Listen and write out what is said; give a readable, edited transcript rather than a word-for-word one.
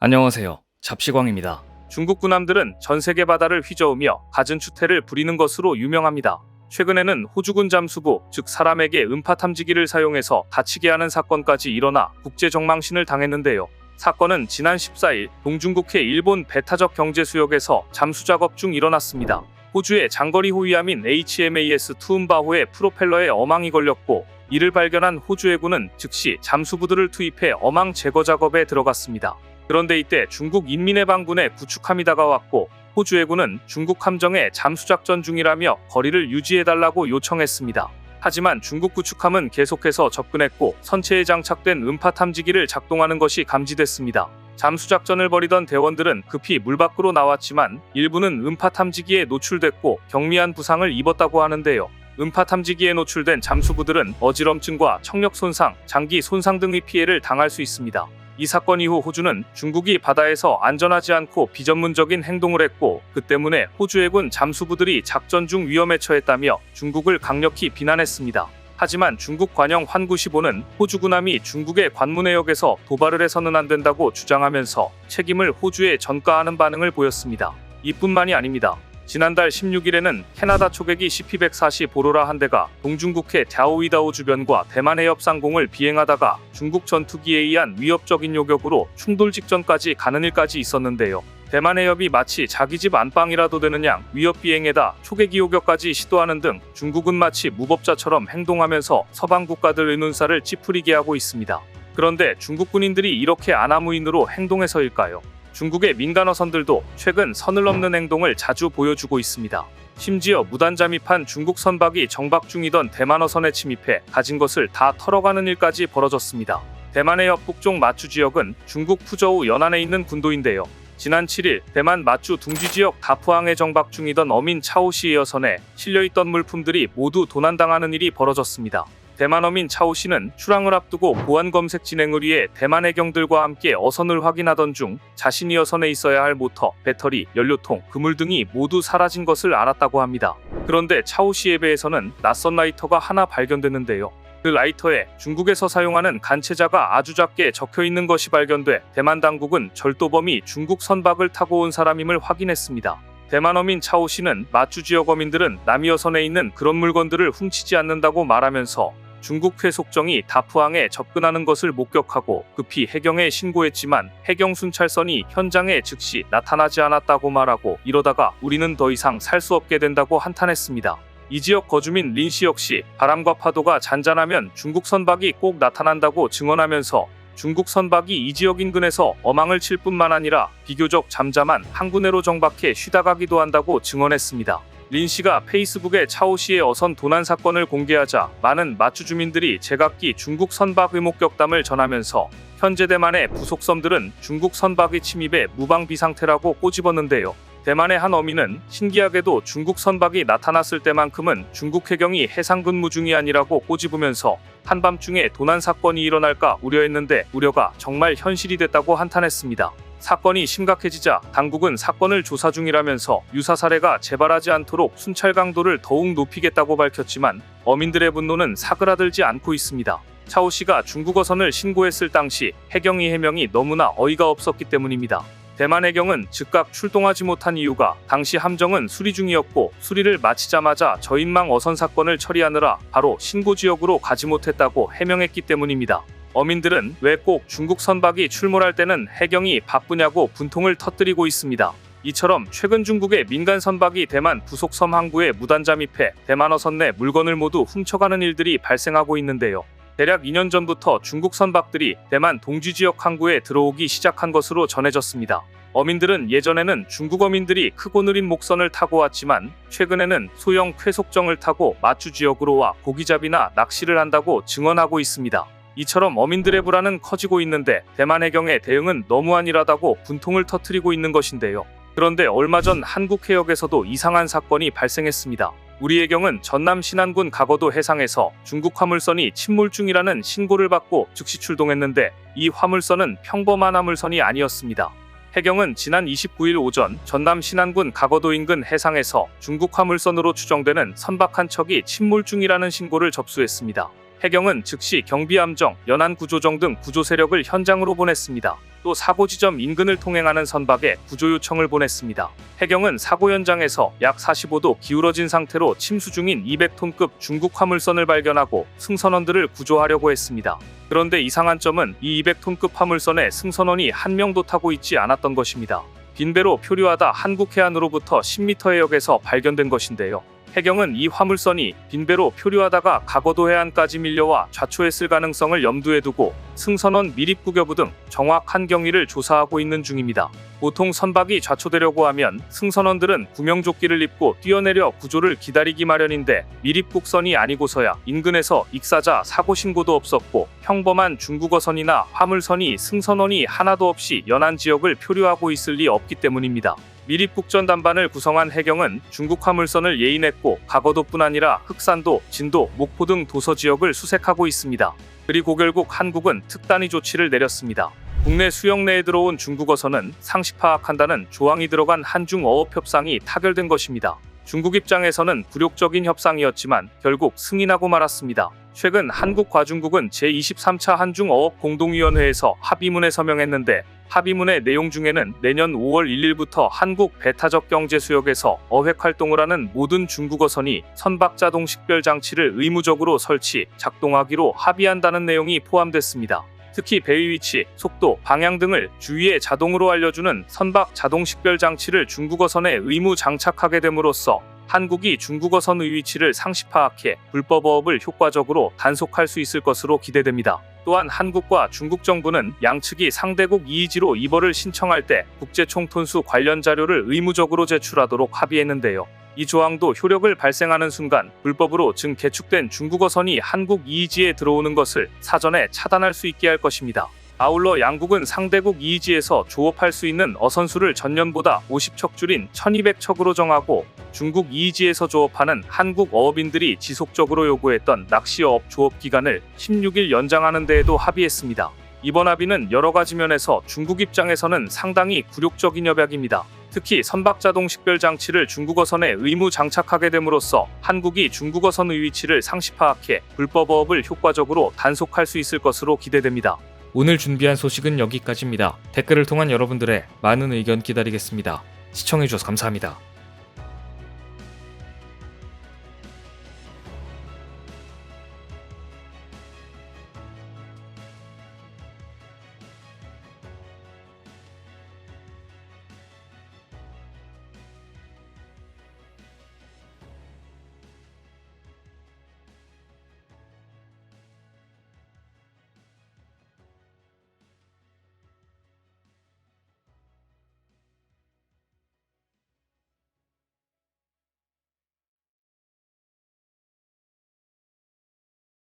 안녕하세요. 잡시광입니다. 중국 군함들은 전 세계 바다를 휘저으며 갖은 추태를 부리는 것으로 유명합니다. 최근에는 호주군 잠수부, 즉 사람에게 음파 탐지기를 사용해서 다치게 하는 사건까지 일어나 국제적망신을 당했는데요. 사건은 지난 14일 동중국해 일본 배타적 경제수역에서 잠수작업 중 일어났습니다. 호주의 장거리 호위함인 HMAS 투움바호의 프로펠러에 어망이 걸렸고, 이를 발견한 호주 해군은 즉시 잠수부들을 투입해 어망 제거 작업에 들어갔습니다. 그런데 이때 중국 인민해방군의 구축함이 다가왔고, 호주 해군은 중국 함정에 잠수작전 중이라며 거리를 유지해달라고 요청했습니다. 하지만 중국 구축함은 계속해서 접근했고 선체에 장착된 음파 탐지기를 작동하는 것이 감지됐습니다. 잠수작전을 벌이던 대원들은 급히 물 밖으로 나왔지만 일부는 음파 탐지기에 노출됐고 경미한 부상을 입었다고 하는데요. 음파 탐지기에 노출된 잠수부들은 어지럼증과 청력 손상, 장기 손상 등의 피해를 당할 수 있습니다. 이 사건 이후 호주는 중국이 바다에서 안전하지 않고 비전문적인 행동을 했고, 그 때문에 호주 해군 잠수부들이 작전 중 위험에 처했다며 중국을 강력히 비난했습니다. 하지만 중국 관영 환구15는 호주 군함이 중국의 관문 해역에서 도발을 해서는 안 된다고 주장하면서 책임을 호주에 전가하는 반응을 보였습니다. 이뿐만이 아닙니다. 지난달 16일에는 캐나다 초계기 CP-140 보로라 한 대가 동중국해 갸오위다오 주변과 대만 해협 상공을 비행하다가 중국 전투기에 의한 위협적인 요격으로 충돌 직전까지 가는 일까지 있었는데요. 대만 해협이 마치 자기 집 안방이라도 되는 양 위협 비행에다 초계기 요격까지 시도하는 등 중국은 마치 무법자처럼 행동하면서 서방 국가들의 눈살을 찌푸리게 하고 있습니다. 그런데 중국 군인들이 이렇게 아나무인으로 행동해서일까요? 중국의 민간 어선들도 최근 선을 넘는 행동을 자주 보여주고 있습니다. 심지어 무단 잠입한 중국 선박이 정박 중이던 대만 어선에 침입해 가진 것을 다 털어가는 일까지 벌어졌습니다. 대만의 옆 북쪽 마추 지역은 중국 푸저우 연안에 있는 군도인데요. 지난 7일 대만 마추 둥지 지역 다푸항에 정박 중이던 어민 차오씨의 어선에 실려있던 물품들이 모두 도난당하는 일이 벌어졌습니다. 대만 어민 차오씨는 출항을 앞두고 보안 검색 진행을 위해 대만 해경들과 함께 어선을 확인하던 중 자신이 어선에 있어야 할 모터, 배터리, 연료통, 그물 등이 모두 사라진 것을 알았다고 합니다. 그런데 차오씨의 배에서는 낯선 라이터가 하나 발견됐는데요. 그 라이터에 중국에서 사용하는 간체자가 아주 작게 적혀있는 것이 발견돼 대만 당국은 절도범이 중국 선박을 타고 온 사람임을 확인했습니다. 대만 어민 차오씨는 마추 지역 어민들은 남이 어선에 있는 그런 물건들을 훔치지 않는다고 말하면서 중국 회속정이 다푸항에 접근하는 것을 목격하고 급히 해경에 신고했지만 해경 순찰선이 현장에 즉시 나타나지 않았다고 말하고, 이러다가 우리는 더 이상 살 수 없게 된다고 한탄했습니다. 이 지역 거주민 린씨 역시 바람과 파도가 잔잔하면 중국 선박이 꼭 나타난다고 증언하면서 중국 선박이 이 지역 인근에서 어망을 칠 뿐만 아니라 비교적 잠잠한 항구내로 정박해 쉬다 가기도 한다고 증언했습니다. 린씨가 페이스북에 차오씨의 어선 도난 사건을 공개하자 많은 마추 주민들이 제각기 중국 선박의 목격담을 전하면서 현재 대만의 부속섬들은 중국 선박의 침입에 무방비 상태라고 꼬집었는데요. 대만의 한 어민은 신기하게도 중국 선박이 나타났을 때만큼은 중국 해경이 해상 근무 중이 아니라고 꼬집으면서 한밤중에 도난 사건이 일어날까 우려했는데 우려가 정말 현실이 됐다고 한탄했습니다. 사건이 심각해지자 당국은 사건을 조사 중이라면서 유사 사례가 재발하지 않도록 순찰 강도를 더욱 높이겠다고 밝혔지만 어민들의 분노는 사그라들지 않고 있습니다. 차오씨가 중국 어선을 신고했을 당시 해경의 해명이 너무나 어이가 없었기 때문입니다. 대만 해경은 즉각 출동하지 못한 이유가 당시 함정은 수리 중이었고, 수리를 마치자마자 저인망 어선 사건을 처리하느라 바로 신고 지역으로 가지 못했다고 해명했기 때문입니다. 어민들은 왜 꼭 중국 선박이 출몰할 때는 해경이 바쁘냐고 분통을 터뜨리고 있습니다. 이처럼 최근 중국의 민간 선박이 대만 부속섬 항구에 무단 잠입해 대만 어선 내 물건을 모두 훔쳐가는 일들이 발생하고 있는데요. 대략 2년 전부터 중국 선박들이 대만 동지 지역 항구에 들어오기 시작한 것으로 전해졌습니다. 어민들은 예전에는 중국 어민들이 크고 느린 목선을 타고 왔지만 최근에는 소형 쾌속정을 타고 마추 지역으로 와 고기잡이나 낚시를 한다고 증언하고 있습니다. 이처럼 어민들의 불안은 커지고 있는데 대만 해경의 대응은 너무 안일하다고 분통을 터뜨리고 있는 것인데요. 그런데 얼마 전 한국 해역에서도 이상한 사건이 발생했습니다. 우리 해경은 전남 신안군 가거도 해상에서 중국 화물선이 침몰 중이라는 신고를 받고 즉시 출동했는데 이 화물선은 평범한 화물선이 아니었습니다. 해경은 지난 29일 오전 전남 신안군 가거도 인근 해상에서 중국 화물선으로 추정되는 선박 한 척이 침몰 중이라는 신고를 접수했습니다. 해경은 즉시 경비함정, 연안구조정 등 구조 세력을 현장으로 보냈습니다. 또 사고 지점 인근을 통행하는 선박에 구조 요청을 보냈습니다. 해경은 사고 현장에서 약 45도 기울어진 상태로 침수 중인 200톤급 중국 화물선을 발견하고 승선원들을 구조하려고 했습니다. 그런데 이상한 점은 이 200톤급 화물선에 승선원이 한 명도 타고 있지 않았던 것입니다. 빈배로 표류하다 한국 해안으로부터 10m의 역에서 발견된 것인데요. 해경은 이 화물선이 빈배로 표류하다가 가거도 해안까지 밀려와 좌초했을 가능성을 염두에 두고 승선원 미립구겨부 등 정확한 경위를 조사하고 있는 중입니다. 보통 선박이 좌초되려고 하면 승선원들은 구명조끼를 입고 뛰어내려 구조를 기다리기 마련인데 미립국선이 아니고서야 인근에서 익사자 사고 신고도 없었고 평범한 중국어선이나 화물선이 승선원이 하나도 없이 연안 지역을 표류하고 있을 리 없기 때문입니다. 미립국전 단반을 구성한 해경은 중국 화물선을 예인했고 가거도뿐 아니라 흑산도, 진도, 목포 등 도서 지역을 수색하고 있습니다. 그리고 결국 한국은 특단의 조치를 내렸습니다. 국내 수영 내에 들어온 중국어선은 상시 파악한다는 조항이 들어간 한중 어업 협상이 타결된 것입니다. 중국 입장에서는 굴욕적인 협상이었지만 결국 승인하고 말았습니다. 최근 한국 과중국은 제23차 한중어업 공동위원회에서 합의문에 서명했는데 합의문의 내용 중에는 내년 5월 1일부터 한국 배타적 경제수역에서 어획 활동을 하는 모든 중국어선이 선박 자동 식별 장치를 의무적으로 설치, 작동하기로 합의한다는 내용이 포함됐습니다. 특히 배의 위치, 속도, 방향 등을 주위에 자동으로 알려주는 선박 자동 식별 장치를 중국어선에 의무 장착하게 됨으로써 한국이 중국어선의 위치를 상시 파악해 불법 어업을 효과적으로 단속할 수 있을 것으로 기대됩니다. 또한 한국과 중국 정부는 양측이 상대국 이의지로 입어를 신청할 때 국제총톤수 관련 자료를 의무적으로 제출하도록 합의했는데요. 이 조항도 효력을 발생하는 순간 불법으로 개축된 중국어선이 한국 이의지에 들어오는 것을 사전에 차단할 수 있게 할 것입니다. 아울러 양국은 상대국 이의지에서 조업할 수 있는 어선수를 전년보다 50척 줄인 1200척으로 정하고 중국 이의지에서 조업하는 한국 어업인들이 지속적으로 요구했던 낚시어업 조업 기간을 16일 연장하는 데에도 합의했습니다. 이번 합의는 여러 가지 면에서 중국 입장에서는 상당히 굴욕적인 협약입니다. 특히 선박 자동 식별 장치를 중국어선에 의무 장착하게 됨으로써 한국이 중국어선의 위치를 상시 파악해 불법 어업을 효과적으로 단속할 수 있을 것으로 기대됩니다. 오늘 준비한 소식은 여기까지입니다. 댓글을 통한 여러분들의 많은 의견 기다리겠습니다. 시청해주셔서 감사합니다.